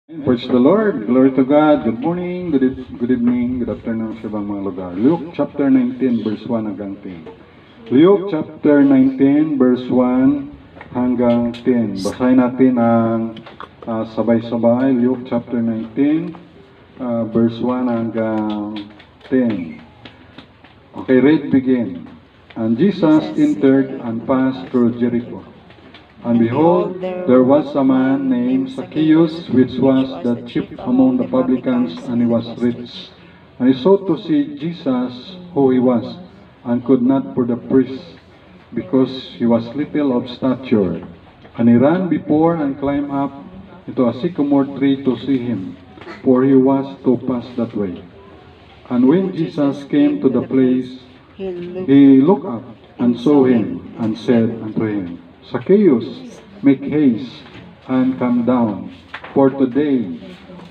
Praise the Lord. Glory to God. Good morning, good evening, good afternoon sa ibang mga lugar. Luke chapter 19 verse 1 hanggang 10. Luke chapter 19 verse 1 hanggang 10. Basahin natin ang sabay-sabay. Luke chapter 19 verse 1 hanggang 10. Okay, read begin. And Jesus entered and passed through Jericho. And behold, there was a man named Zacchaeus, which was the chief among the publicans, and he was rich. And he sought to see Jesus, who he was, and could not for the priest, because he was little of stature. And he ran before and climbed up into a sycamore tree to see him, for he was to pass that way. And when Jesus came to the place, he looked up and saw him, and said unto him, Zacchaeus, make haste and come down, for today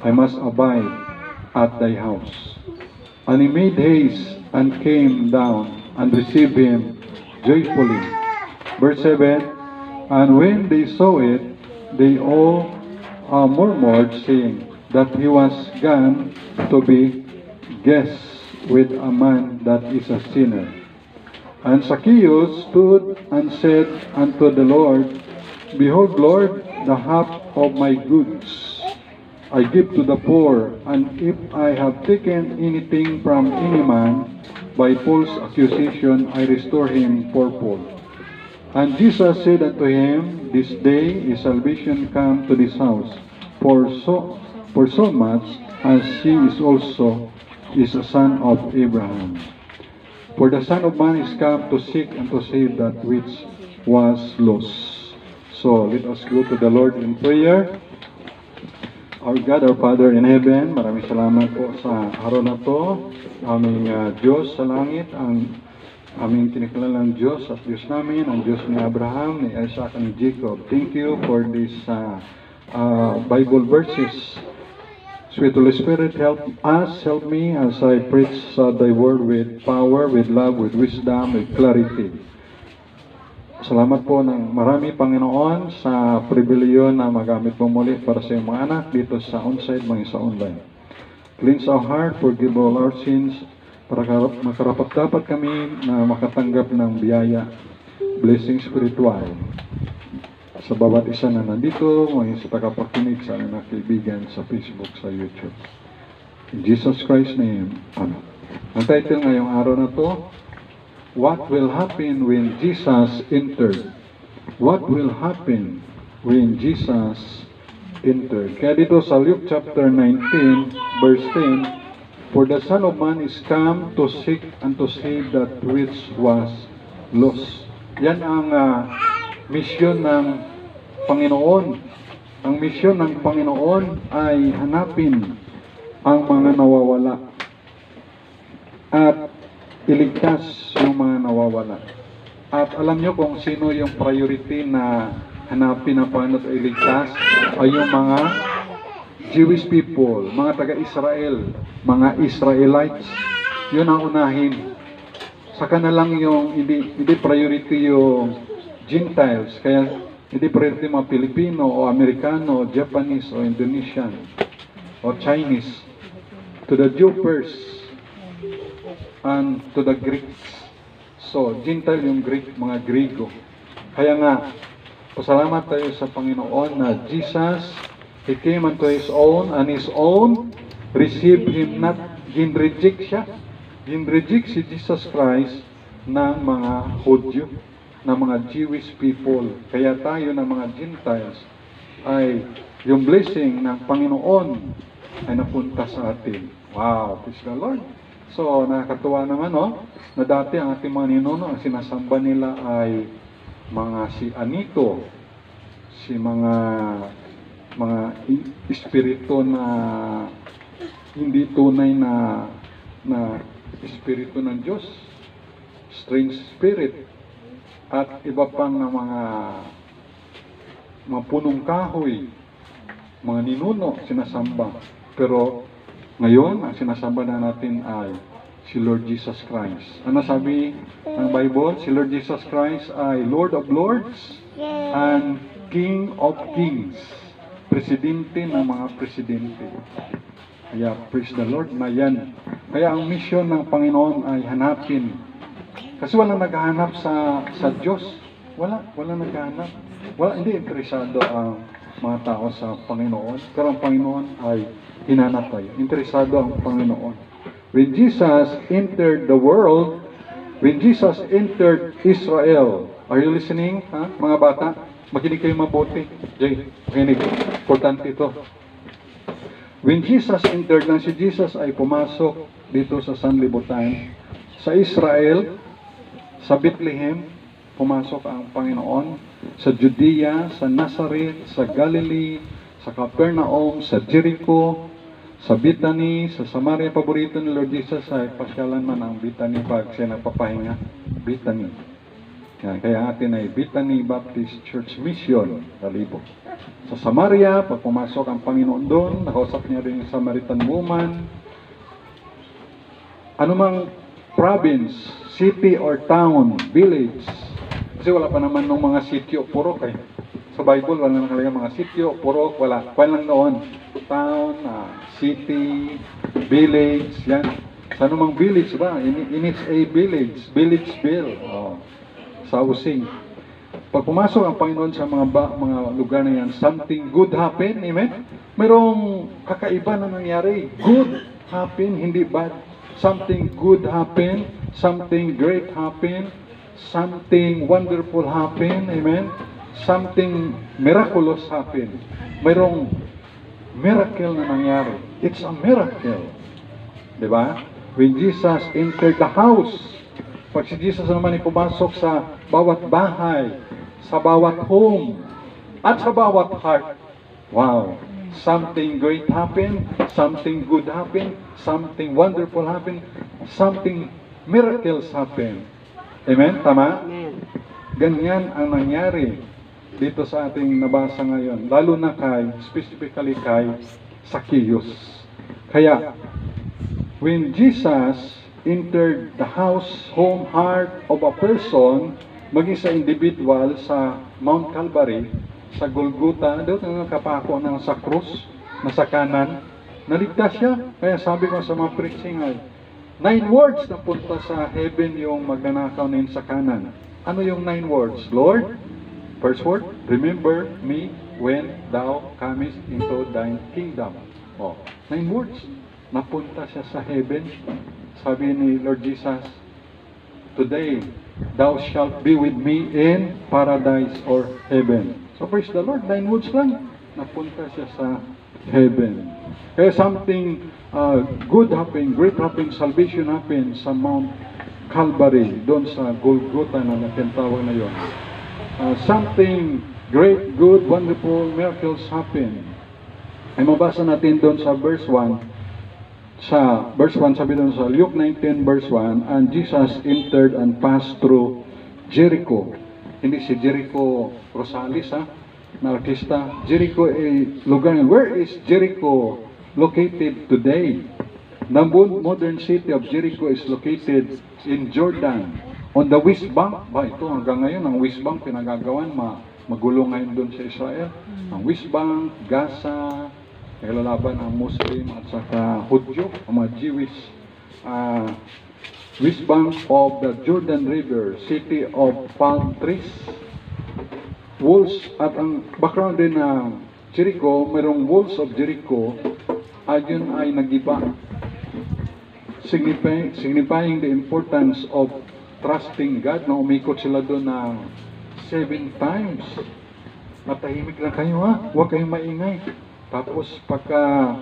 I must abide at thy house. And he made haste and came down and received him joyfully. Verse 7, and when they saw it, they all murmured, saying that he was gone to be guest with a man that is a sinner. And Zacchaeus stood and said unto the Lord, Behold, Lord, the half of my goods I give to the poor, and if I have taken anything from any man by false accusation, I restore him fourfold. And Jesus said unto him, This day is salvation come to this house, for so much as he is also is a son of Abraham. For the Son of Man is come to seek and to save that which was lost. So, let us go to the Lord in prayer. Our God, our Father in heaven, maraming salamat po sa araw na to. Aming Diyos sa langit, ang aming tinikilalang Diyos at Diyos namin, ang Diyos ni Abraham, ni Isaac, and ni Jacob. Thank you for these Bible verses. Sweet Holy Spirit, help us, help me as I preach thy word with power, with love, with wisdom, with clarity. Salamat po ng marami, Panginoon, sa pribilehyo na magamit mo muli para sa iyong mga anak dito sa onsite, mga sa online. Cleanse our heart, forgive all our sins, para makarapat-dapat kami na makatanggap ng biyaya, blessing spiritual sa bawat isa na nandito, ngayon sa tagapakinig, sa aking kaibigan sa Facebook, sa YouTube. In Jesus Christ's name, Amen. Ang title ngayong araw na to, What will happen when Jesus entered? What will happen when Jesus entered? Kaya dito sa Luke chapter 19, verse 10, For the Son of Man is come to seek and to save that which was lost. Yan ang misyon ng Panginoon. Ang misyon ng Panginoon ay hanapin ang mga nawawala at iligtas yung mga nawawala. At alam nyo kung sino yung priority na hanapin na paano at iligtas ay yung mga Jewish people, mga taga-Israel, mga Israelites. Yun ang unahin. Saka na lang yung hindi priority yung Gentiles. Kaya hindi priority mga Pilipino o Amerikano o Japanese o Indonesian o Chinese. To the Jew first and to the Greeks. So, Gentile yung Greek, mga Grigo. Kaya nga, pasalamat tayo sa Panginoon na Jesus, He came unto His own, and His own received Him not. Ginreject siya. Ginreject si Jesus Christ ng mga Hudyo, ng mga Jewish people. Kaya tayo ng mga Gentiles ay yung blessing ng Panginoon ay napunta sa atin. Wow, praise the Lord. So, nakakatuwa naman, na dati ang ating mga ninuno, ang sinasamba nila ay mga si Anito, si mga espiritu na hindi tunay na espiritu ng Diyos, strange spirit, at iba pang mga punong kahoy, mga ninuno sinasamba. Pero ngayon, ang sinasamba na natin ay si Lord Jesus Christ. Ano sabi ng Bible? Si Lord Jesus Christ ay Lord of Lords and King of Kings. presidente ng mga presidente. Kaya praise the Lord na yan. Kaya ang mission ng Panginoon ay hanapin. Kasi walang naghahanap sa Diyos. Walang naghahanap. Hindi interesado ang mga tao sa Panginoon. Pero ang Panginoon ay hinanap tayo. Interesado ang Panginoon. When Jesus entered the world, when Jesus entered Israel, are you listening, mga bata? Makinig kayo mabuti. Jay, makinig. Importante ito. When Jesus entered, nang si Jesus ay pumasok dito sa sanlibutan, sa Israel, sa Bethlehem, pumasok ang Panginoon, sa Judea, sa Nazareth, sa Galilee, sa Capernaum, sa Jericho, sa Bethany, sa Samaria. Paborito ni Lord Jesus ay pasyalan man ang Bethany pag siya nagpapahinga. Bethany. Kaya atin ay Bethany Baptist Church Mission, Kalibo. Sa Samaria, pag pumasok ang Panginoon doon, nakausap niya rin yung Samaritan woman. Anumang province, city or town, village. Kasi wala pa naman ng mga sityo, purok eh. Sa Bible, wala nakalagay mga sityo, purok, wala. Kwan lang noon. Town, city, village, yan. Sa anumang village ba? In it's a village, village bill. Sa Using. Pag pumasok ang Panginoon sa mga lugar na yan, something good happen, amen? Mayroong kakaiba na nangyari. Good happen, hindi bad. Something good happen, something great happen, something wonderful happen, amen? Something miraculous happen. Mayroong miracle na nangyari. It's a miracle. Diba? When Jesus entered the house, pag si Jesus naman ay pumasok sa bawat bahay, sa bawat home, at sa bawat heart, wow, something great happen, something good happen, something wonderful happen, something miracles happen. Amen? Tama? Ganyan ang nangyari dito sa ating nabasa ngayon, lalo na specifically kay Zacchaeus. Kaya, when Jesus entered the house, home, heart of a person, maging sa individual sa Mount Calvary, sa Golgotha, doon ang kapako ng sa krus, na sa kanan, naligtas siya. Kaya sabi ko sa mga preaching ay, 9 words na punta sa heaven yung magnanakaw na yun sa kanan. Ano yung 9 words? Lord, first word, remember me when thou comest into thine kingdom. 9 words. Napunta siya sa heaven. Sabi ni Lord Jesus, today, thou shalt be with me in paradise or heaven. So praise the Lord, 9 words lang. Napunta siya sa heaven. Kaya something good happened, great happened, salvation happened sa Mount Calvary, doon sa Golgotha na natintawag na yun. Something great, good, wonderful, miracles happened. Ay mabasa natin doon sa verse 1. Sa verse 1, sabi doon sa Luke 19 verse 1, and Jesus entered and passed through Jericho. Hindi si Jericho Rosales, na artista. Jericho ay lugar. Where is Jericho located today? The modern city of Jericho is located in Jordan, on the west bank. Ito hanggang ngayon, ang west bank pinagagawan, magulo ngayon doon sa Israel. Ang west bank, Gaza, naglalaban ang Muslim at saka Hudyo, ang mga Jewish west bank of the Jordan River, city of palm trees, walls, at ang background din ng Jericho, mayroong walls of Jericho, ayun ay nagiba, signifying the importance of trusting God, na umikot sila doon ng 7 times. Matahimik lang kayo huwag kayong maingay. Tapos pagka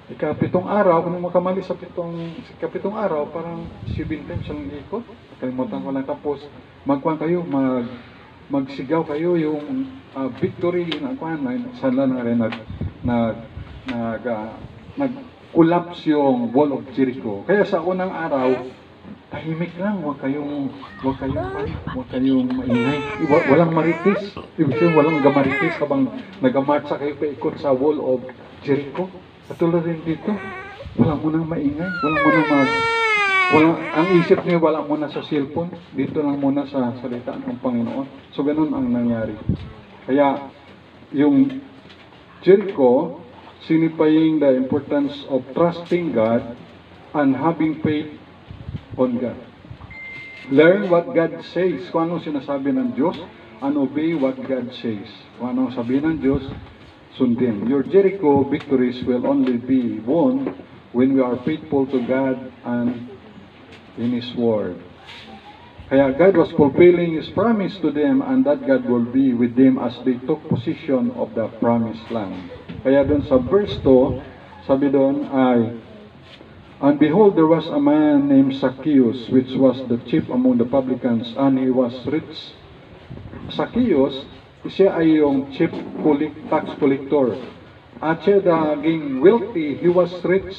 ikapitong araw, kung makamali sa ikapitong araw, parang 7 times ang ikot. Kalimutan ko lang. Tapos magkuhan kayo, magsigaw kayo yung victory, sala na rin nag-collapse yung wall of Jericho. Kaya sa unang araw, tahimik lang, huwag kayong maingay. Walang maritis. Ibig sabihin, walang gamaritis habang nagamarcha kayo paikot sa wall of Jericho. At tulad rin dito, walang munang maingay. Ang isip niyo, wala muna sa cellphone. Dito lang muna sa salita ng Panginoon. So, ganun ang nangyari. Kaya, yung Jericho, signifying the importance of trusting God and having faith on God. Learn what God says. Kung anong sinasabi ng Diyos, and obey what God says. Kung anong sabi ng Diyos, sundin. Your Jericho victories will only be won when we are faithful to God and in His Word. Kaya God was fulfilling His promise to them, and that God will be with them as they took possession of the promised land. Kaya doon sa verse 2, sabi doon ay, and behold, there was a man named Zacchaeus, which was the chief among the publicans, and he was rich. Zacchaeus, siya ay yung chief tax collector. At siya naging wealthy, he was rich.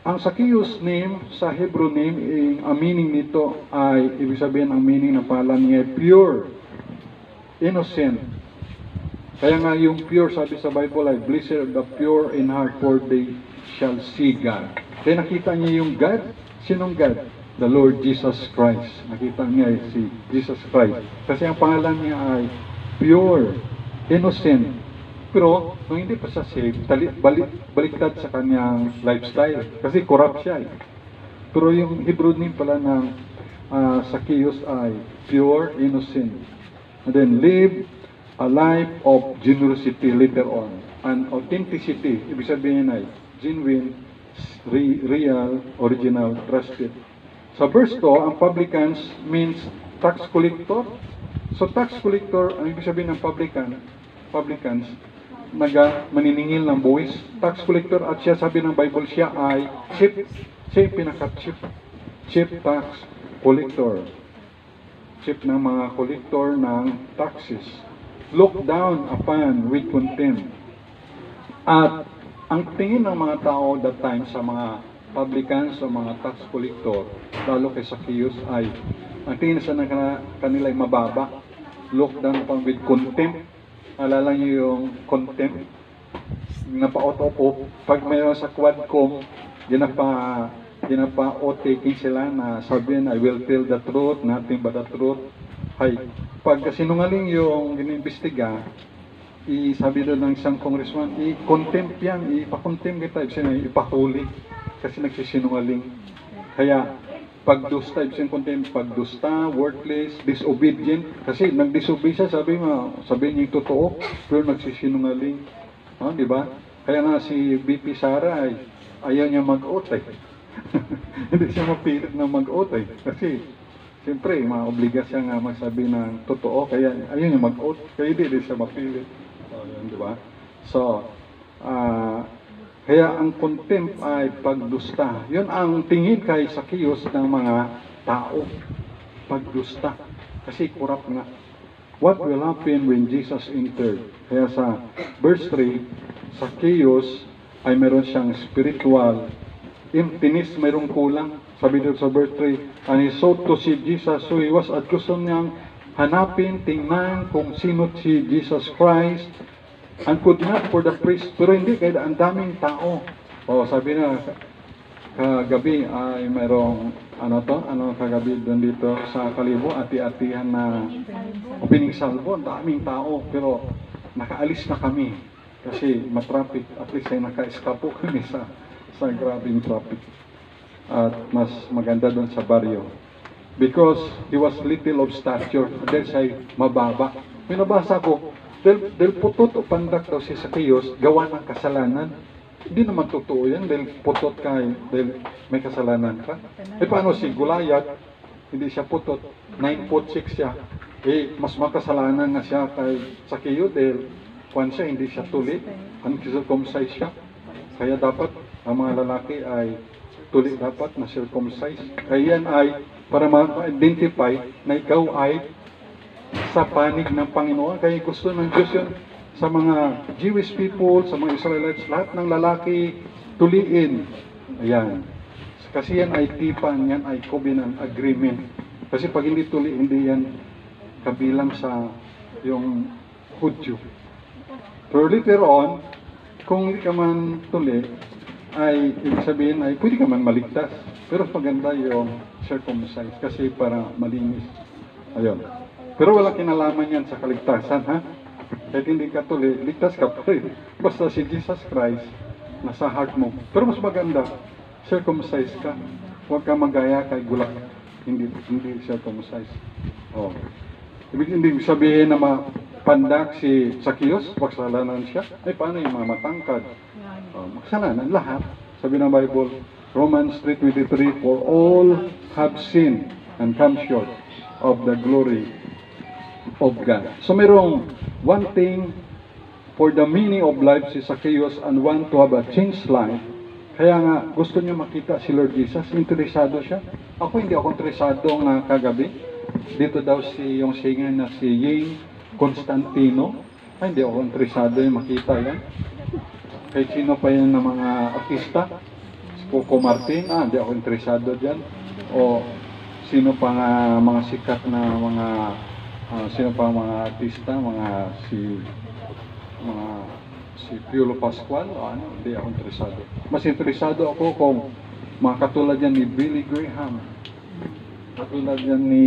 Ang Zacchaeus name, sa Hebrew name, ang meaning nito ay, ibig sabihin ang meaning ng pangalan niya, pure, innocent. Kaya nga yung pure, sabi sa Bible ay, blessed are the pure in heart, for they shall see God. Kaya nakita niya yung God. Sinong God? The Lord Jesus Christ. Nakita niya si Jesus Christ. Kasi ang pangalan niya ay pure, innocent. Pero, nung hindi pa siya saved, baliktad sa kanyang lifestyle. Kasi corrupt siya. Pero yung Hebrew name pala ng Zacchaeus ay pure, innocent. And then, live a life of generosity later on. And authenticity, ibig sabihin ay genuine, real, original, trusted. Sa verse 2, ang publicans means tax collector. So tax collector, ang ibig sabihin ng publicans, maniningil ng buwis. Tax collector, at siya sabi ng Bible, siya ay chief. Siya yung pinaka-chief. Chief tax collector. Chief ng mga collector ng taxes. Look down upon with contempt. At ang tingin ng mga tao that time sa mga publicans, sa mga tax collector, lalo kay Zacchaeus ay, ang tingin sa kanila ay mababa. Look down upon with contempt. Alala niyo yung contempt? Napa-auto-op. Pag mayroon sa Quadcom, ginapa-o-taking sila na sabihin, I will tell the truth, nothing but the truth. Ay, pag sinungaling yung iniimbestiga, sabi doon ng isang congressman, i-contempt yan, ipa-contempt kita, ipahuli, kasi nagsisinungaling. Kaya, pagdusta, ibig contempt, pagdusta, worthless, disobedient, kasi nag-disobey siya, sabi niya yung totoo, pero nagsisinungaling. Di ba? Kaya nga si BP Sara ay ayaw niya mag-oath eh. Hindi siya mapilit na mag-oath eh. Kasi, siyempre, maobliga siya nga magsabi ng totoo, kaya ayaw niya mag-oath, kaya hindi siya mapilit. Di ba? So, kaya ang contempt ay pagdusta. Yun ang tingin kay Zacchaeus ng mga tao. Pagdusta. Kasi corrupt nga. What will happen when Jesus entered? Kaya sa verse 3, Zacchaeus ay meron siyang spiritual emptiness, mayroong kulang. Sabi dito sa verse 3, and he sought to see Jesus, so he was at gusto niyang hanapin, tingnan kung sino si Jesus Christ, and could not for the priest, pero hindi, kaya ang daming tao. Sabi na, kagabi ay mayroong, kagabi doon dito sa Kalibo, ati-atihan na opening salvo, ang daming tao, pero nakaalis na kami, kasi matraffic, at least ay naka-eskapo kami sa grabing traffic. At mas maganda doon sa baryo. Because he was little of stature, dahil siya mababa. Minabasa ko, dahil putot o pandak daw si Zacchaeus, gawa ng kasalanan. Hindi naman totoo yan, dahil putot ka, dahil may kasalanan ka. Paano si Goliath, hindi siya putot, 9'6" siya. Mas makasalanan na siya kay Zacchaeus, dahil siya, hindi siya tuli, uncircumcised siya. Kaya dapat, ang mga lalaki ay tuli dapat na circumcised. Kaya yan ay para ma-identify na ikaw ay sa panig ng Panginoon. Kaya gusto ng Diyos yun sa mga Jewish people, sa mga Israelites, lahat ng lalaki tuliin. Ayan. Kasi yan ay tipan, yan ay covenant agreement. Kasi pag hindi tuli, hindi yan kabilang sa yung Hudyo. Pero later on, kung hindi ka man tuli, ay ibig sabihin ay pwede ka man maligtas. Pero maganda yung circumcised kasi para malinis. Ayun. Pero wala kinalaman yan sa kaligtasan, ha? Kahit hindi ka tuloy, ligtas ka pa rin. Basta si Jesus Christ, nasa heart mo. Pero mas maganda, circumcised ka. Huwag ka magaya kay gulak. Hindi circumcised. Oh. Ibig sabihin na mapandak si Zacchaeus, magsalanan siya. Ay, paano yung mga matangkad? Oh, magsalanan lahat. Sabi ng Bible, Romans 3:23, for all have sinned and come short of the glory of God. So mayroong one thing for the meaning of life si Zacchaeus and one to have a changed life. Kaya nga gusto niya makita si Lord Jesus, interesado siya. Hindi ako interesado nga kagabi. Dito daw yung singer na si Ying Constantino. Hindi ako interesado yung makita yan. Kahit sino pa yan ng mga artista. Si Coco Martin, hindi ako interesado dyan. O sino pa nga mga sikat na mga sino pa mga artista, si Piolo Pascual, hindi ako interesado. Mas interesado ako kung mga katulad yan ni Billy Graham, katulad yan ni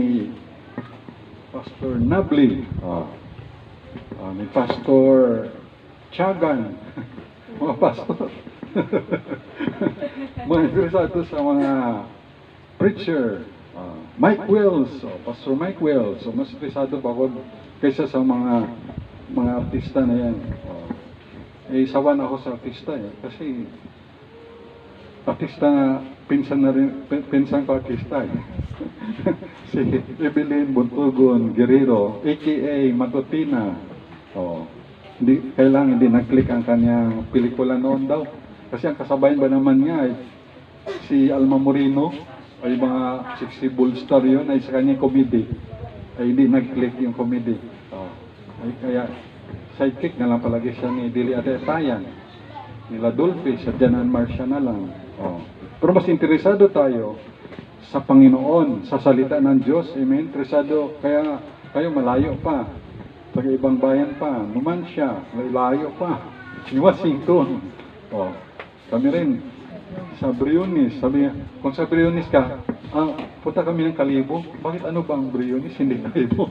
Pastor Nabli, ni Pastor Chagan, mga pastor. Mga interesado sa mga preacher, Mike Wells, Pastor Mike Wells. So mas interesado pa ako kaysa sa mga artista na yan. Sawan ako sa artista kasi artista na pinsan ko artista si Evelyn Buntugon Guerrero, aka Matutina. Hindi nag-click ang kanyang pelikula noon daw. Kasi ang kasabayan ba naman niya si Alma Moreno, ay mga sexy bull star yun, ay sa kanyang comedy. Ay hindi nag-click yung comedy. Ay kaya sidekick na lang palagi siya ni Dili Atetayan, nila Dolphy, sa Janan Marcia na lang. Pero mas interesado tayo sa Panginoon, sa salita ng Diyos. Amen? Interesado, kaya kayo malayo pa. Taga ibang bayan pa, Numancia, malayo pa. Ni Washington. Kami rin, sa Briones. Sabi niya, kung sa Briones ka, punta kami ng Kalibo. Bakit ano ba ang Briones? Hindi Kalibo.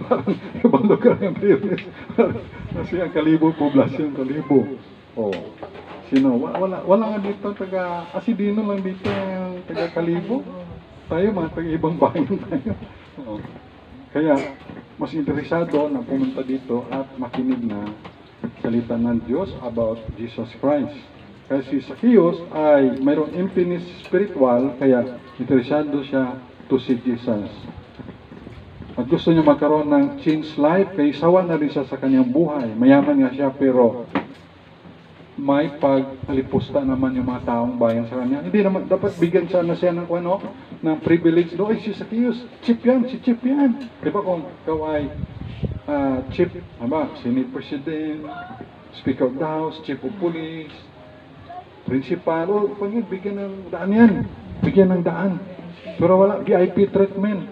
Parang ibang lugar yung Briones. Kasi ang Kalibo, poblasyon Kalibo. Sino? Wala nga dito taga Asidino lang dito yung taga Kalibo. Tayo mga taga ibang bayan tayo. Kaya mas interesado na pumunta dito at makinig na salita ng Diyos about Jesus Christ. Kasi si Zacchaeus ay mayroong emptiness spiritual, kaya interesado siya to see Jesus. At gusto niya magkaroon ng changed life, kaya sawa na rin siya sa kanyang buhay. Mayaman nga siya, pero may pagpalipusta naman yung mga taong bayan sa kanya. Hindi naman, dapat bigyan sana siya ng ng privilege. Ay, si Zacchaeus, chief yan. Diba kung ikaw ay chief, Senate President, Speaker of the House, Chief of Police, Principal, bigyan ng daan yan. Bigyan ng daan. Pero wala, VIP treatment.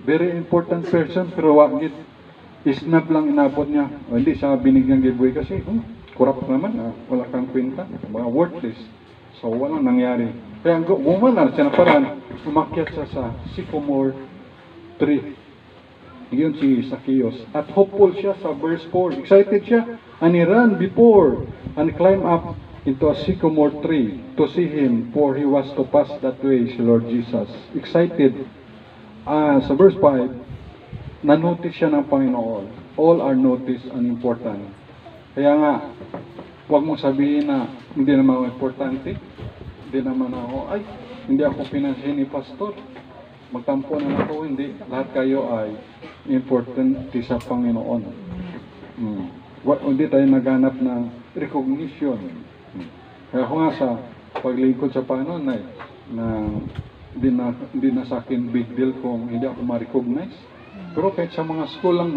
Very important person, pero wagit. Isnab lang inabot niya. Hindi siya binigyan giveaway kasi, corrupt naman. Wala kang kwenta. Mga worthless. So, walang nangyari. Kaya gumawa siya na parang umakyat siya sa sycamore tree. Yun si Zacchaeus. At hopeful siya sa verse 4. Excited siya. And he ran before and climbed up into a sycamore tree to see him, for he was to pass that way, si Lord Jesus. Excited. Sa verse 5, na-notice siya ng Panginoon. All are noticed and important. Kaya nga, huwag mong sabihin na hindi naman ako importante. Hindi naman ako, hindi ako pinansin ni Pastor. Magtampo na ako, hindi. Lahat kayo ay importante sa Panginoon. Hindi tayo naghanap ng recognition. Kaya ako nga sa paglingkod sa Panginoon na hindi na sa akin big deal kung hindi ako ma-recognize. Pero kahit sa mga school lang,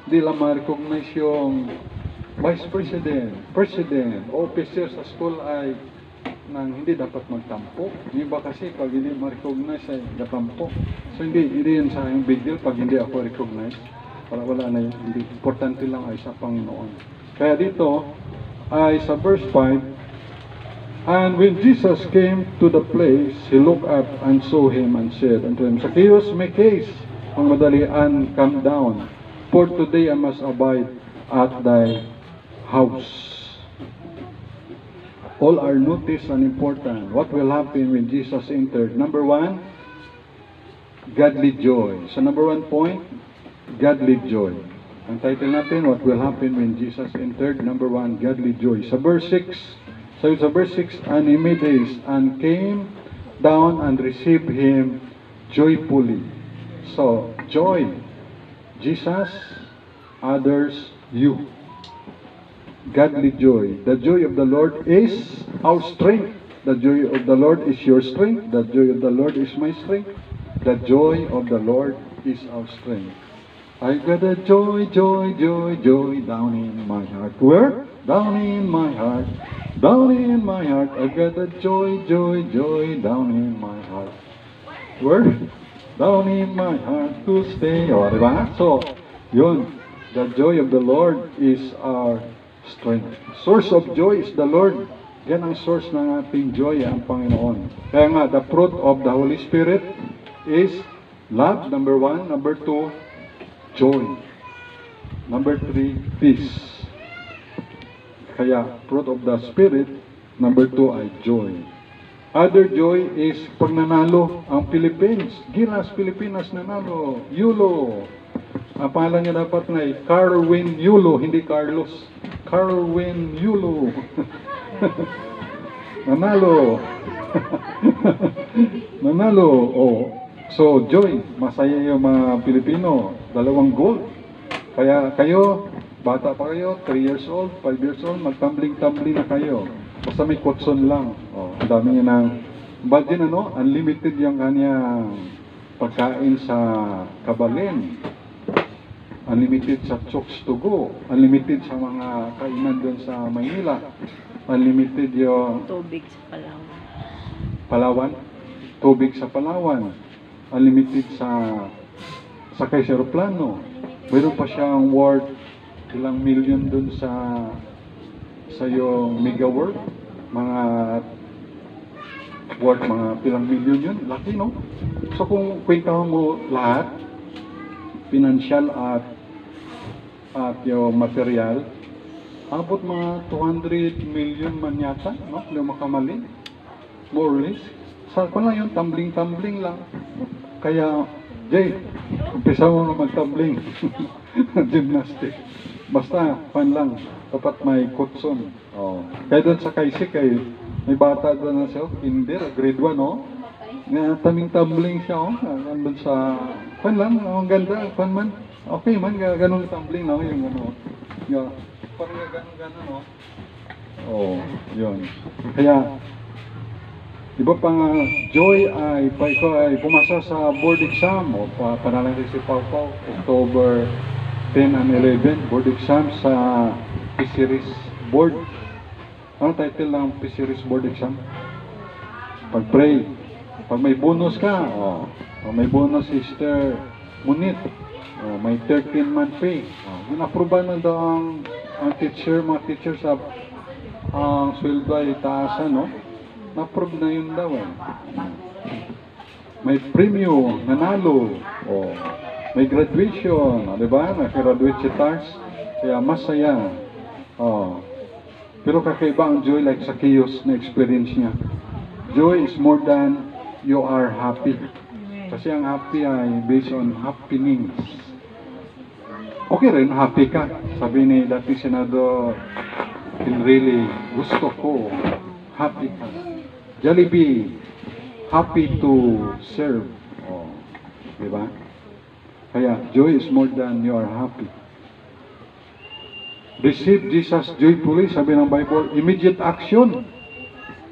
hindi lang ma-recognize yung Vice President, officer sa school ay hindi dapat magtampo. Yung iba kasi pag hindi ma-recognize ay natampo. So hindi yun sa akin big deal pag hindi ako recognize. Wala na yun. Hindi. Importante lang ay sa Panginoon. Kaya dito ay sa verse 5, and when Jesus came to the place, he looked up and saw him and said unto him, Zacchaeus, make haste, ang madali, and come down, for today I must abide at thy house. All are noticed and important. What will happen when Jesus entered? Number one, godly joy. So number one point, godly joy. Ang title natin, what will happen when Jesus entered? Number one, godly joy. Sa verse 6, so sa verse 6, and he made haste and came down and received him joyfully. So, joy. Jesus, others, you. Godly joy. The joy of the Lord is our strength. The joy of the Lord is your strength. The joy of the Lord is my strength. The joy of the Lord is our strength. I got a joy, joy, joy, joy down in my heart. Where? Down in my heart. Down in my heart. I got a joy, joy, joy down in my heart. Where? Down in my heart to stay. O, diba? So, yun. The joy of the Lord is our strength. Source of joy is the Lord. Yan ang source ng ating joy, ang Panginoon. Kaya nga, the fruit of the Holy Spirit is love, number one. Number two, joy. Number three, peace. Kaya, fruit of the Spirit, number two ay joy. Other joy is pag nanalo ang Philippines. Gilas, Pilipinas nanalo. Yulo. Ang pangalan niya dapat na ay Carwin Yulo, hindi Carlos. Carwin Yulo. Nanalo. Nanalo. Oh. So, joy. Masaya yung mga Pilipino. 2 gold. Kaya kayo, bata pa kayo, 3 years old, 5 years old, magtumbling-tumbling na kayo. Basta may kutson lang. Oh, ang dami niya ng, imagine ano, unlimited yung kanyang pagkain sa Kabalin. Unlimited sa Chokes to Go. Unlimited sa mga kainan doon sa Maynila. Unlimited yung Tubig sa Palawan. Palawan. Tubig sa Palawan. Unlimited sa sakay sa aeroplano. Meron pa siyang worth ilang million doon sa yung Mega World. Mga worth mga ilang million yun. Laki, no? So kung kwentahan mo lahat, financial at yung material, abot mga 200 million man yata, no? Yung makamali, more or less. Sa ko lang yung tumbling lang. Kaya, Jay, umpisa mo na mag-tumbling. Gymnastic. Basta, fun lang. Dapat may kutson. Oh. Kaya doon sa Kaisik, may bata doon na siya, kinder, grade 1, no? Taming-tumbling siya, oh. Nandun sa, fun lang, ang ganda, fun man. Okay man, ganun tumbling, no? Yung ano, yung, parang ganun, no? Oh, yun. Kaya, iba pa nga, Joy ay pumasa sa board exam, o panalang si Pau Pau, October 10 and 11, board exam sa Fisheries Board. Ano title ng Fisheries Board exam? Pag-pray. Pag may bonus ka, may bonus Sister Munit, may 13-month pay. Approve na daw ang teacher, mga teacher sa ang sweldo ay taasan, no? Na-approve na yun daw, May premium, nanalo, may graduation, di ba? Nag-graduate si Tars, kaya masaya. Pero kakaiba ang joy like sa chaos na experience niya. Joy is more than you are happy. Kasi ang happy ay based on happenings. Okay rin, happy ka. Sabi ni dating Senado Pinrili, gusto ko, happy ka. Jollibee, happy to serve. Diba? Kaya, joy is more than you are happy. Receive Jesus joyfully, sabi ng Bible, immediate action.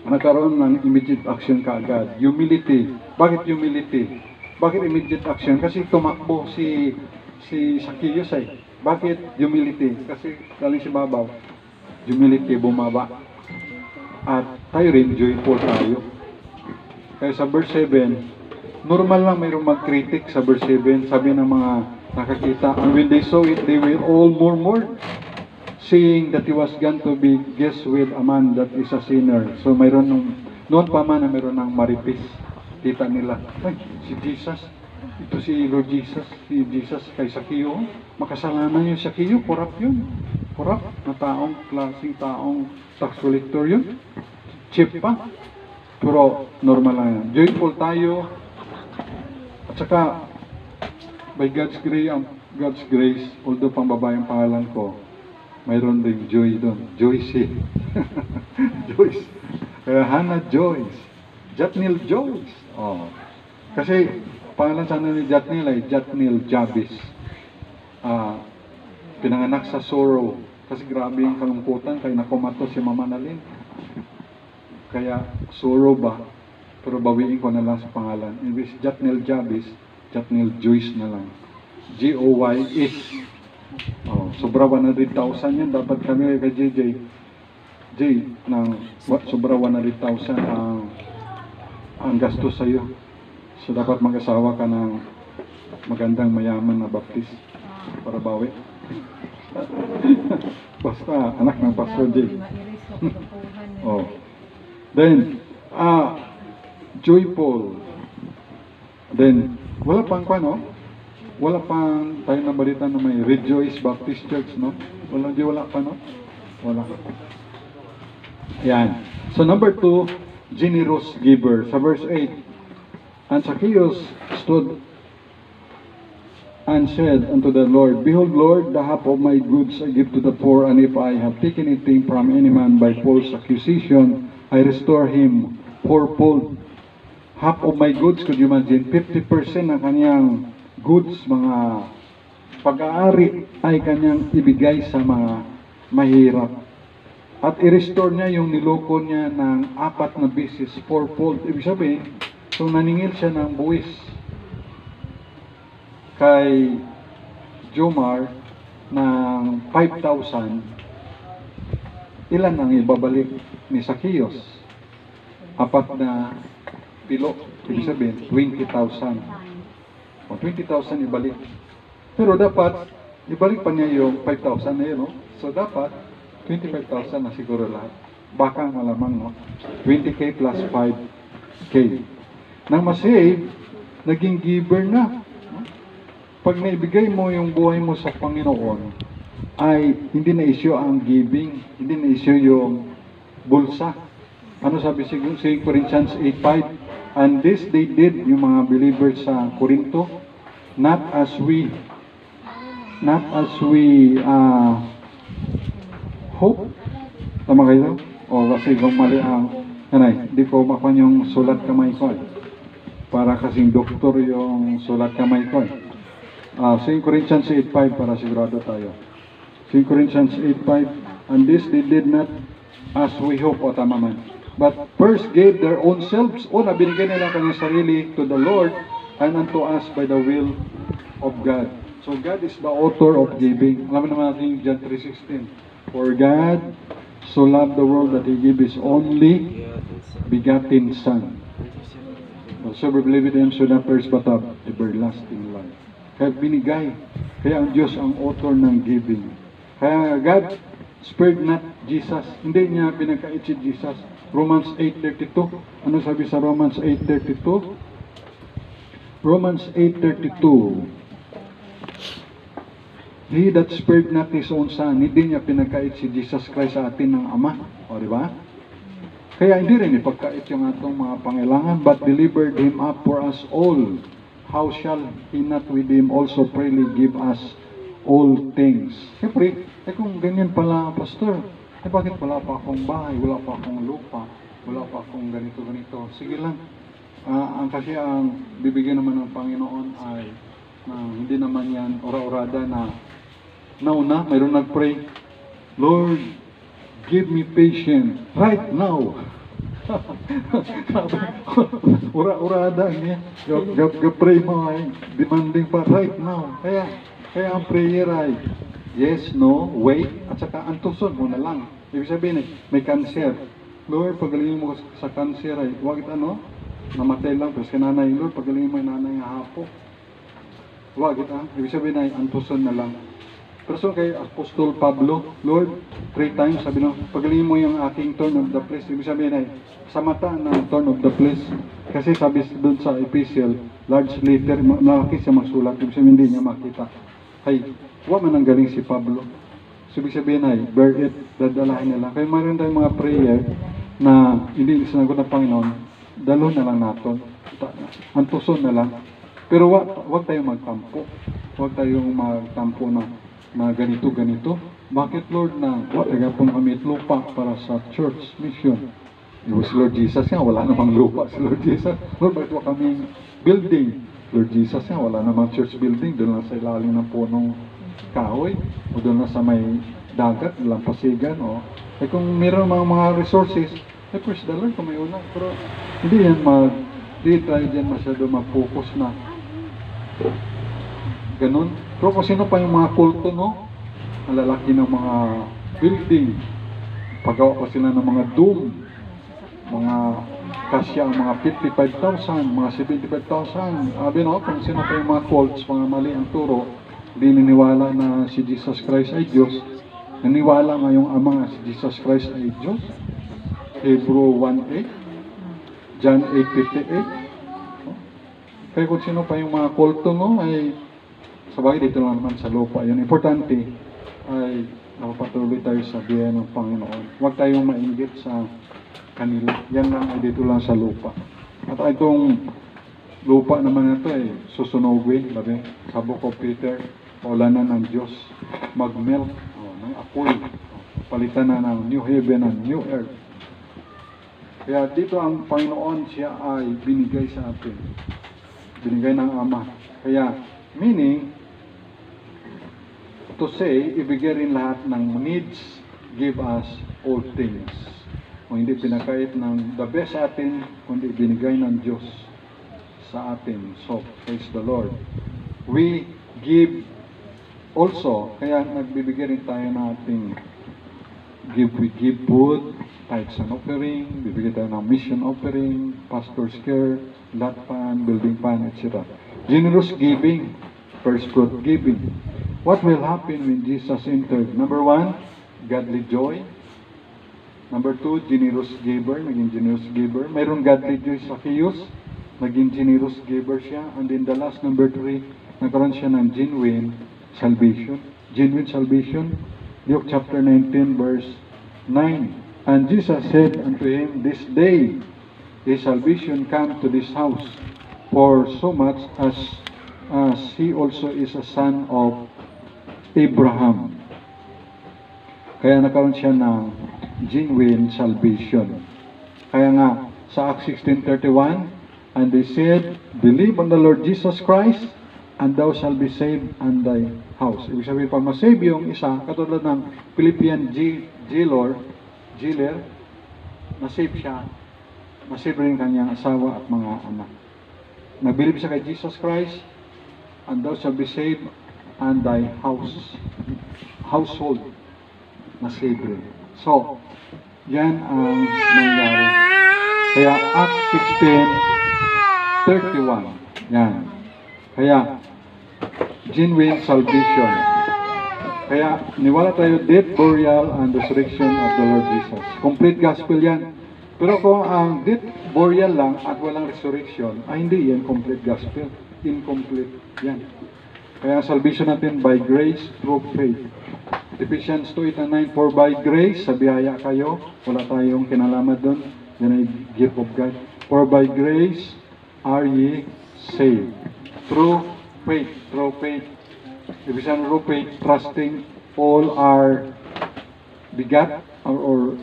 Nagkaroon ng immediate action kaagad. Humility. Bakit humility? Bakit immediate action? Kasi tumakbo si Zacchaeus ay. Bakit humility? Kasi galing si babaw. Humility, bumaba. At tayo rin, joyful tayo. Kaya sa verse 7, normal lang mayroong mag-critic sa verse 7. Sabi ng mga nakakita, and when they saw it, they were all murmured, saying that he was going to be guest with a man that is a sinner. So mayroon noon pa man na mayroon ng maripis. Kita nila, ay, si Jesus, ito si Lord Jesus, si Jesus kay Zacchaeus, makasalanan yung Zacchaeus, corrupt yun. Corrupt na taong, klaseng taong tax collector yun. Cheap pa. Pero normal lang yan. Joyful tayo. At saka, by God's grace, although pang babae ang pangalan ko, mayroon ding Joy doon. Joyce. Joyce. Kaya Hannah Joyce. Jatniel Joyce. Oh. Kasi, pangalan sana ni Jatniel ay Jatniel Jabis. Pinanganak sa sorrow. Kasi grabe yung kalungkutan, kaya nakumato si Mama Nalin. Kaya, sorrow ba? Pero bawiin ko na lang sa pangalan. Imbis Jatniel Jabis, Jatniel Joyce na lang. G-O-Y-S. Oh, sobra 100,000 yan. Dapat kami kay JJ. J, sobra 100,000 ang gastos sa'yo. So, dapat mag-asawa ka ng magandang mayaman na baptist para bawi. Basta, anak ng Pastor J. Oh. Then, joyful. Then, wala pang no? Wala pang tayo na balita na may Rejoice Baptist Church, no? Wala pa, no? Wala. Yan. So, number 2, generous giver. Sa verse 8, and Zacchaeus stood and said unto the Lord, Behold, Lord, the half of my goods I give to the poor, and if I have taken anything from any man by false accusation, I restore him fourfold. Half of my goods, could you imagine? 50% ng kanyang goods, mga pag-aari, ay kanyang ibigay sa mga mahirap. At i-restore niya yung niloko niya ng 4 na beses, fourfold. Ibig sabihin, kung naningil siya ng buwis kay Jomar ng 5,000, ilan ang ibabalik ni Zacchaeus? 4 na pilo. Ibig sabihin, 20,000. O 20,000 ibalik. Pero dapat, ibalik pa niya yung 5,000 na yun, no? So dapat, 25,000 na siguro lahat. Baka malamang, no? 20K plus 5K. Nang masave, naging giver na. Pag naibigay mo yung buhay mo sa Panginoon, ay hindi na issue ang giving, hindi na issue yung bulsa. Ano sabi sa Corinthians 8:5? And this they did, yung mga believers sa Corinto, not as we hope. Tama kayo? O kasi kung mali ang, di ko makuha yung sulat kamay ko. Para kasing doktor yung sulat kamay ko. 2 Corinthians 8:5 para sigurado tayo. 2 Corinthians 8:5, and this they did not as we hope, o tama man, but first gave their own selves. Una, binigay nila kanyang sarili to the Lord and unto us by the will of God. So God is the author of giving. Alam naman natin John 3:16. For God so loved the world that He gave His only begotten Son. Whosoever believeth in Him should not perish but have everlasting life. Kaya binigay. Kaya ang Diyos ang author ng giving. Kaya God spared not Jesus. Hindi niya pinagkait si Jesus. Romans 8:32. Ano sabi sa Romans 8:32? Romans 8:32. He that spared not His own Son, hindi niya pinagkait si Jesus Christ sa atin ng Ama. O, di ba? Kaya hindi rin ipagkait yung atong mga pangailangan, but delivered Him up for us all. How shall He not with Him also freely give us all things? Siyempre, kung ganyan pala, Pastor, bakit wala pa akong bahay, wala pa akong lupa, wala pa akong ganito-ganito? Sige lang. Kasi ang bibigyan naman ng Panginoon ay hindi naman yan ora-orada na nauna, mayroon nag-pray, Lord, give me patience right now. Ura-urada niya. Pray mo ay demanding pa right now. Kaya ang prayer ay yes, no, wait, at saka antuson mo na lang. Ibig sabihin may cancer. Lord, pagalingin mo sa cancer ay, wag namatay lang, pero si nanay, Lord, pagalingin mo yung nanay nga hapo. Wag ibig sabihin ay antuson na lang. Pero so kay Apostol Pablo, Lord, 3 times, sabi pagalingin mo yung aking thorn of the flesh. Ibig sabihin ay, sa mata ng thorn of the flesh. Kasi sabi doon sa epistle, large letter, malaki siya magsulat. Ibig sabihin hindi niya makita. Hey, wa man ang galing si Pablo. So, ibig sabihin ay, bear it, dadalahin nila. Kaya mayroon tayong mga prayer na hindi sinagot ng Panginoon, dalo na lang natin. Antuson na lang. Pero wag tayong magtampo. Wag tayong magtampo na ganito. Bakit, Lord, na wala po kami lupa para sa church mission? Yung si Lord Jesus nga, wala namang lupa si Lord Jesus. Lord, bakit wala kaming building? Lord Jesus nga, wala namang church building. Doon lang sa ilalim ng punong kahoy. O doon lang sa may dagat, lampasigan. Kung mayroon mga resources, praise the Lord kung may una. Pero hindi tayo dyan masyado mag-focus na ganun. Pero kung sino pa yung mga kulto, no? Ang lalaki ng mga building, paggawa pa sila ng mga dome, mga kasya ang mga 55,000, mga 75,000. Sabi, no? Kung sino pa yung mga cults, mga mali ang turo, hindi niniwala na si Jesus Christ ay Diyos. Naniwala nga yung Ama si Jesus Christ ay Diyos. Hebrew 1:8, John 8:58. Kaya kung sino pa yung mga kulto, no, ay sabagay dito lang naman sa lupa. Yun, importante ay napapatuloy tayo sa biyaya ng Panginoon. Huwag tayong mainggit sa kanila. Yan lang ay dito lang sa lupa. At itong lupa naman ito ay susunugin, sabi, sa Book of Peter, paulanan ng Diyos, mag-melt, ng apoy, palitan na ng new heaven and new earth. Kaya dito ang Panginoon, siya ay binigay sa atin. Binigay ng Ama. Kaya, meaning, to say, ibigay rin lahat ng needs, give us all things. Kung hindi pinakait ng the best sa atin, kundi binigay ng Diyos sa atin. So, praise the Lord. We give also, kaya nagbibigay rin tayo ng ating we give food, tithes and offering, bibigyan tayo ng mission offering, pastor's care, lot fund, building fund, etc. Generous giving, first fruit giving. What will happen when Jesus entered? Number 1, godly joy. Number 2, generous giver, naging generous giver. Mayroong godly joy sa Zacchaeus, naging generous giver siya. And then the last, number 3, nagkaroon siya ng genuine salvation. Genuine salvation. Luke chapter 19, verse 9. And Jesus said unto him, this day is salvation come to this house, for so much as he also is a son of Abraham. Kaya nagkaroon siya ng genuine salvation. Kaya nga, sa Acts 16:31, and they said, believe on the Lord Jesus Christ, and thou shalt be saved and thy house. Ibig sabihin, pag masave yung isa, katulad ng Philippian jailer, nasave siya, nasave rin kanyang asawa at mga anak. Nagbilib siya kay Jesus Christ, and thou shalt be saved and thy household, nasave rin. So, yan ang nangyari. Kaya Acts 16:31, yan. Kaya, genuine salvation. Kaya, niwala tayo, death, burial, and resurrection of the Lord Jesus. Complete gospel yan. Pero kung ang death, burial lang at walang resurrection, ay hindi yan complete gospel. Incomplete yan. Kaya salvation natin by grace through faith. Ephesians 2:8-9, for by grace, sa biyaya kayo, wala tayong kinalaman doon, yan ay gift of God. For by grace are ye saved. Through faith. Ibig sabihin through faith, trusting all our bigat, or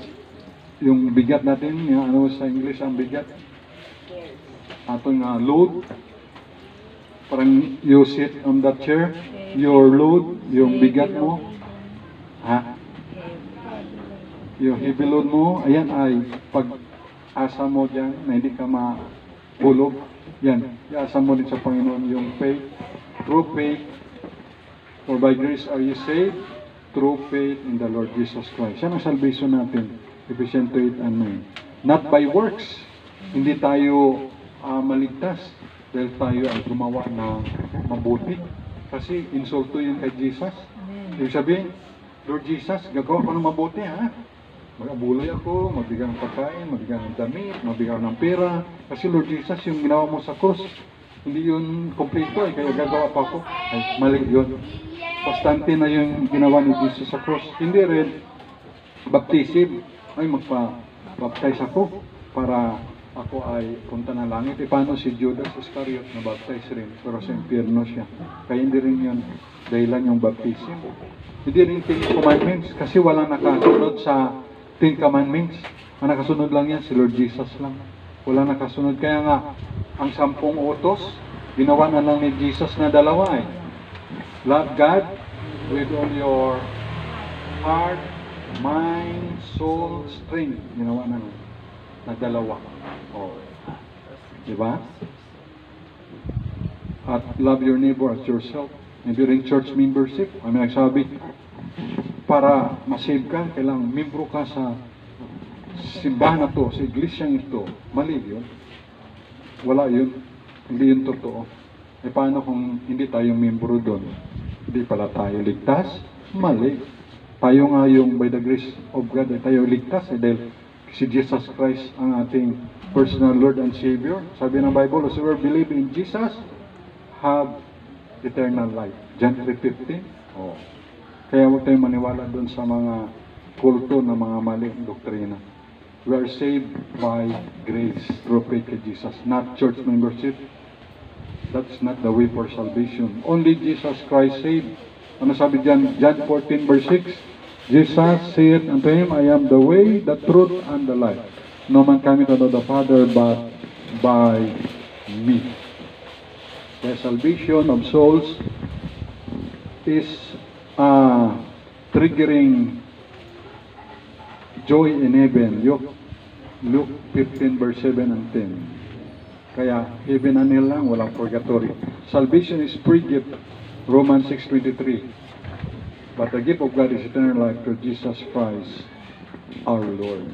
yung bigat natin, yung ano sa English ang bigat, atong load. Parang you sit on that chair, your load, yung bigat mo, yung heavy load mo, ayan ay pag-asa mo dyan na hindi ka mahulog. Yan, iasa mo din sa Panginoon yung faith, true faith, for by grace are you saved, through faith in the Lord Jesus Christ. Yan ang salvation natin, Ephesians 2:8-9. Not by works, hindi tayo maligtas dahil tayo ay gumawa ng mabuti. Kasi insulto yun kay Jesus. Ibig sabihin, Lord Jesus, gagawa ko ng mabuti, ha? Mag-abulay ako, magbigay ng pagkain, magbigay ng damit, magbigay ng pera. Kasi Lord Jesus, yung ginawa mo sa cross, hindi yun kompleto kaya gagawa pa ako. Ay, mali yun. Bastante na yung ginawa ni Jesus sa cross. Hindi rin baptism. Ay, magpa-baptize ako para ako ay punta ng langit. Paano si Judas Iscariot na baptize rin? Pero sa impyerno siya. Kaya hindi rin yun dahilan yung baptism. Hindi rin 10 commandments kasi walang nakasunod sa 10 commandments. Ang nakasunod lang yan, si Lord Jesus lang. Wala nakasunod. Kaya nga, ang 10 utos, ginawa na lang ni Jesus na 2 eh. Love God with all your heart, mind, soul, strength. Ginawa na lang. Na 2. Oh. Diba? At love your neighbor as yourself. Maybe rin church membership. Kami nagsabi, para masave ka, kailangan membro ka sa simbahan na to, sa iglesyang ito. Mali yun. Wala yun. Hindi yun totoo. Paano kung hindi tayo membro doon? Hindi pala tayo ligtas? Mali. Tayo nga yung by the grace of God ay tayo ligtas dahil si Jesus Christ ang ating personal Lord and Savior. Sabi ng Bible, whosoever believe in Jesus have eternal life. John 3:15. Oh. Kaya huwag tayong maniwala doon sa mga kulto na mga maling doktrina. We are saved by grace through faith in Jesus, not church membership. That's not the way for salvation. Only Jesus Christ saved. Ano sabi dyan? John 14 verse 6. Jesus said unto him, I am the way, the truth, and the life. No man cometh unto the Father but by me. The salvation of souls is triggering joy in heaven. Luke 15 verse 7 and 10. Kaya heaven and hell lang, walang purgatory. Salvation is free gift. Romans 6:23. But the gift of God is eternal life through Jesus Christ our Lord.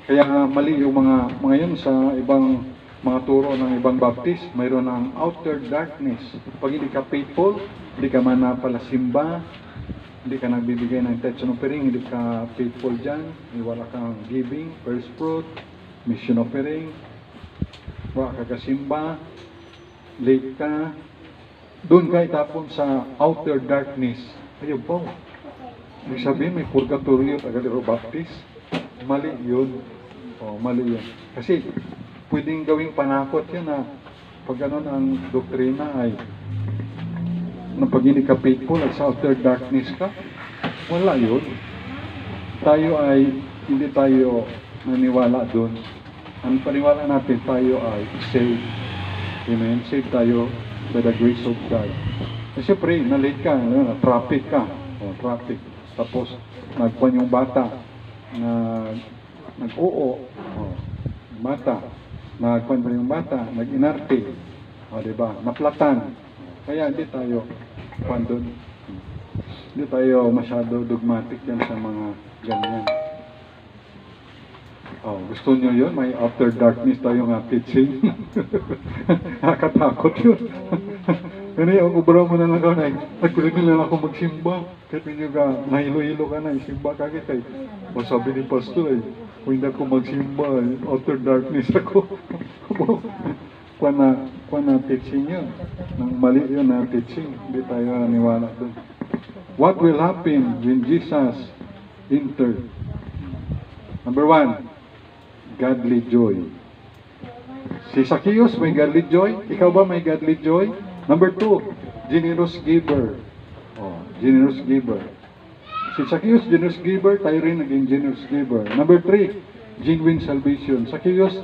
Kaya mali yung mga yun sa ibang mga turo ng ibang baptist, mayroon ng outer darkness. Pag hindi ka faithful, hindi ka man napalasimba, hindi ka nagbibigay ng tithes and offering, hindi ka faithful dyan, wala kang giving, first fruit, mission offering, wala ka kasimba, late ka, doon ka itapon sa outer darkness. Ayun po. Ibig sabihin, may purgatorio at agalero baptist. Mali yun. O, mali yun. Kasi, pwedeng gawing panakot yun na pag ganun ang doktrina ay na pag hindi ka faithful at sa outer darkness ka, wala yun. Tayo ay, hindi tayo naniwala doon. Ang paniwala natin, tayo ay saved. Amen? Saved tayo by the grace of God. Kasi siyempre, na-late ka, traffic ka. O, traffic. Tapos, nagpan yung bata na nag-oo. O, bata. Nagpan pa yung bata, nag-inarte. O, diba? Naplatan. Kaya hindi tayo doon. Hindi tayo masyado dogmatic yan sa mga ganyan. Oh, gusto nyo yun? May after darkness tayo nga teaching. Nakatakot yun. Kani, ang ubra mo na lang ka na, nagkulit na lang ako magsimba. Kahit medyo ka, nahilo-hilo ka na, simba ka kita eh. O sabi ni pastor eh, kung hindi ako magsimba, after darkness ako. Kuha na teaching yun. Nang mali yun na teaching, hindi tayo naniwala doon. What will happen when Jesus entered? Number 1, godly joy. Si Zacchaeus may godly joy. Ikaw ba may godly joy? Number 2, generous giver. Oh, generous giver. Si Zacchaeus, generous giver. Tayo rin naging generous giver. Number 3, genuine salvation. Zacchaeus,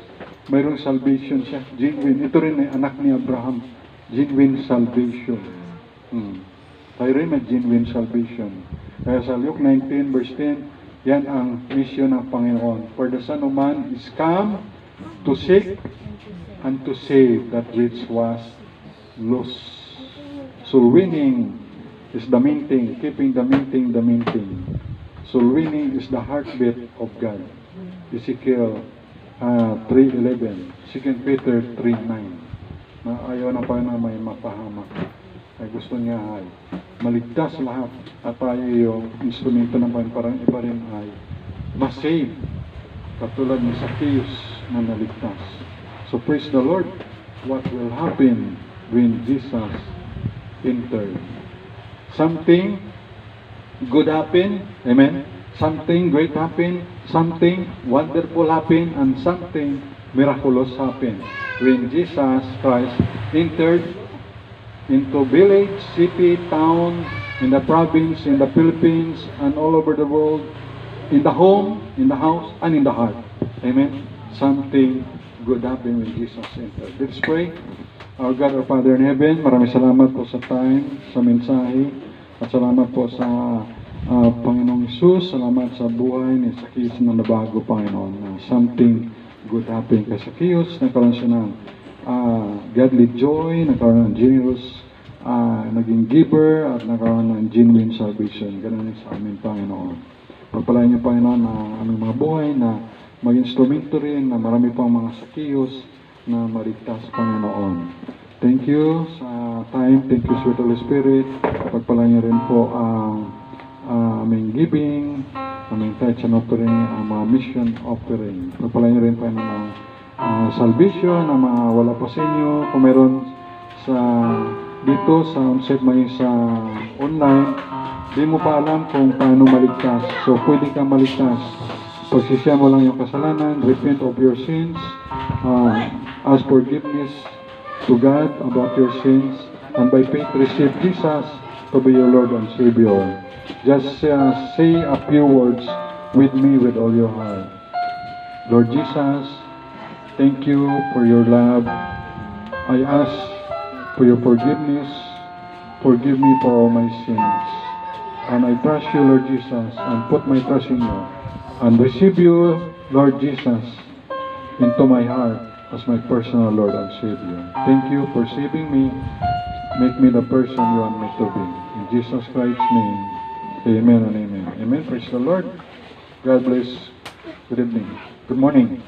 mayroong salvation siya. Genuine. Ito rin ay anak ni Abraham. Genuine salvation. Tayo rin may genuine salvation. Kaya sa Luke 19 verse 10, yan ang mission ng Panginoon. For the Son of Man is come to seek and to save that which was lost. Soul winning is the main thing. Keeping the main thing, the main thing. Soul winning is the heartbeat of God. Ezekiel 3:11. 2 Peter 3:9. Na ayaw na pa na may mapahamak. Ay gusto niya ay maligtas lahat at tayo yung instrumento ng Panginoon parang iba rin ay masave katulad ni Zacchaeus na naligtas. So praise the Lord. what will happen when Jesus entered. Something good happen, amen? Something great happen, something wonderful happen, and something miraculous happen when Jesus Christ entered into village, city, town, in the province, in the Philippines, and all over the world, in the home, in the house, and in the heart. Amen? Something good happened when Jesus entered. Let's pray. Our God, our Father in heaven, maraming salamat po sa time, sa mensahe, at salamat po sa Panginoong Isus, salamat sa buhay ni Zacchaeus na nabago, Panginoon. Something good happened kay Zacchaeus, nagkaroon siya ng godly joy, nagkaroon ng generous, naging giver, at nagkaroon ng genuine salvation. Ganun sa amin, Panginoon. Pagpalain niyo, Panginoon, na aming mga buhay na mag-instrumento rin na marami pang mga Zacchaeus na maligtas, Panginoon. Thank you sa time. Thank you, Sweet Holy Spirit. Pagpalain niyo rin po ang aming giving, aming tithes and offering, ang mga mission offering. Pagpalain niyo rin, Panginoon, ang salvation na mga wala pa sa inyo. Kung meron sa dito sa Onset May sa online, di mo pa alam kung paano maligtas. So, pwede kang maligtas. Pagsisya mo lang yung kasalanan, repent of your sins, ask forgiveness to God about your sins, and by faith receive Jesus to be your Lord and Savior. Just say a few words with me with all your heart. Lord Jesus, thank you for your love. I ask for your forgiveness. Forgive me for all my sins. And I trust you, Lord Jesus, and put my trust in you. And receive you, Lord Jesus, into my heart as my personal Lord and Savior. Thank you for saving me. Make me the person you want me to be. In Jesus Christ's name, amen and amen. Amen. Praise the Lord. God bless. Good evening. Good morning.